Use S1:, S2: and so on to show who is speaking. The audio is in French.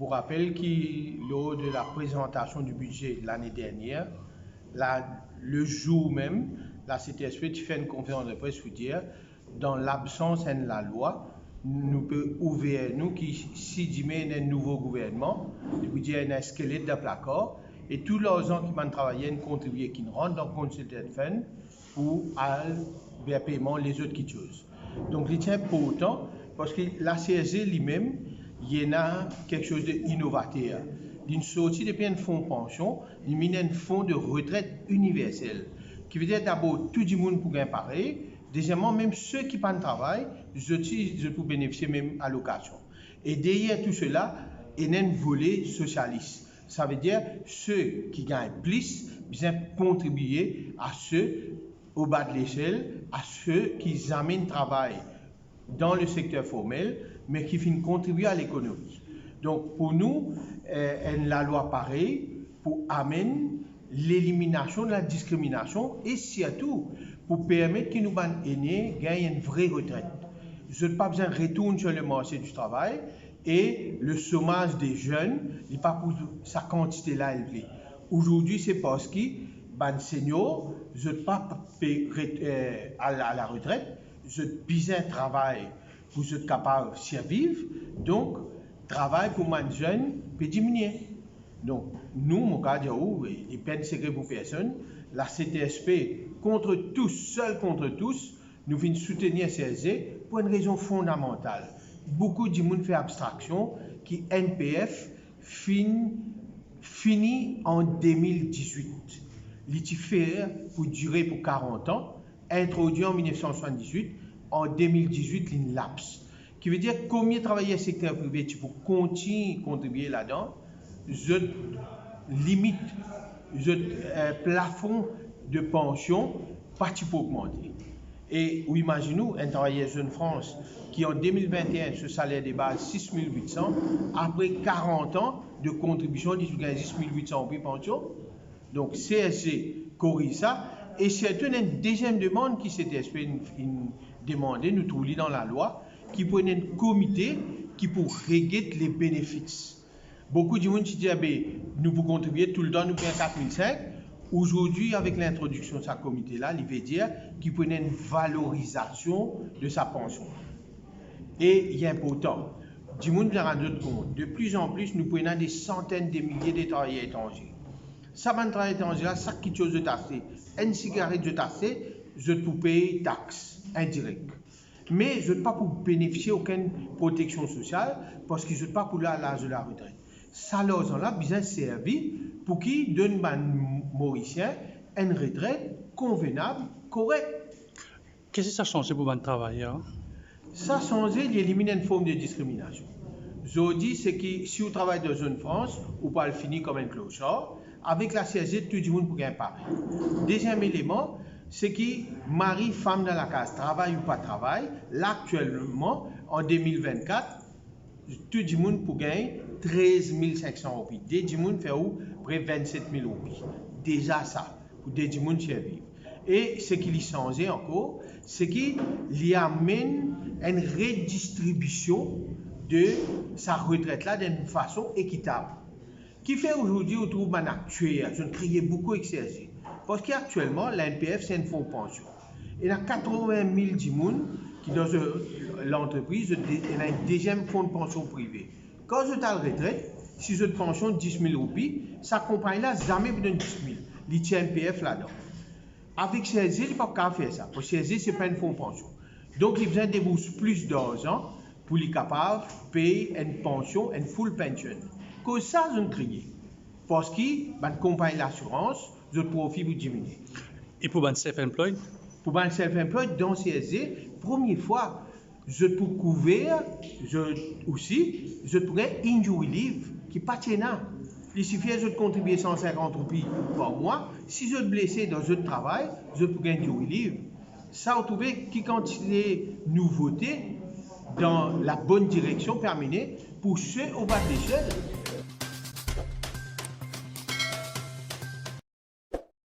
S1: pour rappel, lors de la présentation du budget de l'année dernière, le jour même, la CTSP fait une conférence de presse pour dire, dans l'absence de la loi, nous pouvons ouvrir, nous qui, si demain un nouveau gouvernement, nous dire un squelette de placard, et tous les gens qui vont travailler, contribuer, qui rentrent dans le consultant fund pour aller paiement les autres qui choisissent. Donc, il tient pour autant, parce que la CSG lui-même, il y a quelque chose d'innovateur. D'une sortie depuis un fonds de pension, il y a un fonds de retraite universel, qui veut dire d'abord tout le monde pour gagner pareil. Deuxièmement, même ceux qui n'ont pas de travail, je peux bénéficier même allocation. Et derrière tout cela, il y a un volet socialiste. Ça veut dire ceux qui gagnent plus, bien contribuer à ceux au bas de l'échelle, à ceux qui amènent travail dans le secteur formel, mais qui viennent contribuer à l'économie. Donc pour nous, la loi pareille pour amener l'élimination de la discrimination et surtout pour permettre que nous aînés gagnent une vraie retraite. Je n'ai pas besoin de retourner sur le marché du travail et le chômage des jeunes n'est pas pour sa quantité là élevée. Aujourd'hui, c'est parce que les seniors, je n'ai pas à la retraite, je besoin de travail pour être capable de survivre, donc travail pour les jeunes peut diminuer. Donc, nous, mon cas, les peines secrètes pour personne, la CTSP, contre tous, seul contre tous, nous venons soutenir CSG pour une raison fondamentale. Beaucoup de monde fait abstraction qui NPF finit en 2018. L'ITIFER pour durer pour 40 ans, introduit en 1978, en 2018, il lapse. Qui veut dire combien travailler au secteur privé pour continuer à contribuer là-dedans, je limite, plafond de pension, pas pour augmenter. Et ou imaginez-nous un travailleur jeune France qui en 2021, ce salaire de base 6 800, après 40 ans de contribution, il gagne 6 800 en pension. Donc CSG corrige ça. Et c'est une deuxième demande qui s'était demandée, nous trouvons dans la loi, qui prenait un comité qui pour régler les bénéfices. Beaucoup de gens qui disent, nous pouvons contribuer tout le temps, nous payons 4005. Aujourd'hui, avec l'introduction de ce comité-là, il veut dire qu'il prenait une valorisation de sa pension. Et il est important. Du monde bien rendre compte. De plus en plus, nous prenons des centaines de milliers de travailleurs étrangers. Ça va travailler étranger, ça qui chose de taxer. Une cigarette de taxer, je peux payer taxe indirecte. Mais je ne peux pas pour bénéficier d'aucune protection sociale parce que je ne peux pas pour l'âge de la retraite. Ça, là, besoin servir pour qu'ils donnent aux Mauriciens une retraite convenable, correcte.
S2: Qu'est-ce que ça a changé pour les travailleurs?
S1: Ça a changé, il élimine une forme de discrimination. Je dis, c'est que si vous travaillez dans une France, vous pouvez finir comme un clochard. Avec la CSG, tout le monde peut gagner pareil. Deuxième élément, c'est que mari, femme dans la case, travaille ou pas travaille, là actuellement, en 2024, tout le monde peut gagner 13 500 roupies. Des gens fait près de 27 000 roupies. Déjà ça, pour des gens qui vivent. Et ce qui a changé encore, c'est qu'il amène une redistribution de sa retraite là d'une façon équitable. Qui fait aujourd'hui, on trouve un actuel, je ne criais beaucoup avec CSG. Parce qu'actuellement, l'NPF, c'est un fonds de pension. Il y a 80 000 personnes qui, dans l'entreprise, il y a un deuxième fonds de pension privé. Quand je t'ai retraite, si je te pension 10 000 roupies, sa compagnie-là, jamais vous donne 10 000. Il y a un NPF là-dedans. Avec CSG, il ne peut pas faire ça. Parce que CSG, ce n'est pas un fonds de pension. Donc, il besoin de débourser plus d'argent pour être capable de payer une pension, une full pension. Que ça, je ne criais. Parce que la compagnie d'assurance, je profite pour diminuer.
S2: Et pour les self-employed?
S1: Pour les self-employed, dans CSG, première fois, je peux couvrir, je pourrais injury leave, qui n'est pas tenable. Il suffit de contribuer 150 roupies par mois. Si je suis blessé dans un travail, je pourrais injury leave. Ça, vous trouvez qui quand il est nouveauté dans la bonne direction terminée pour ceux au bas de l'échelle.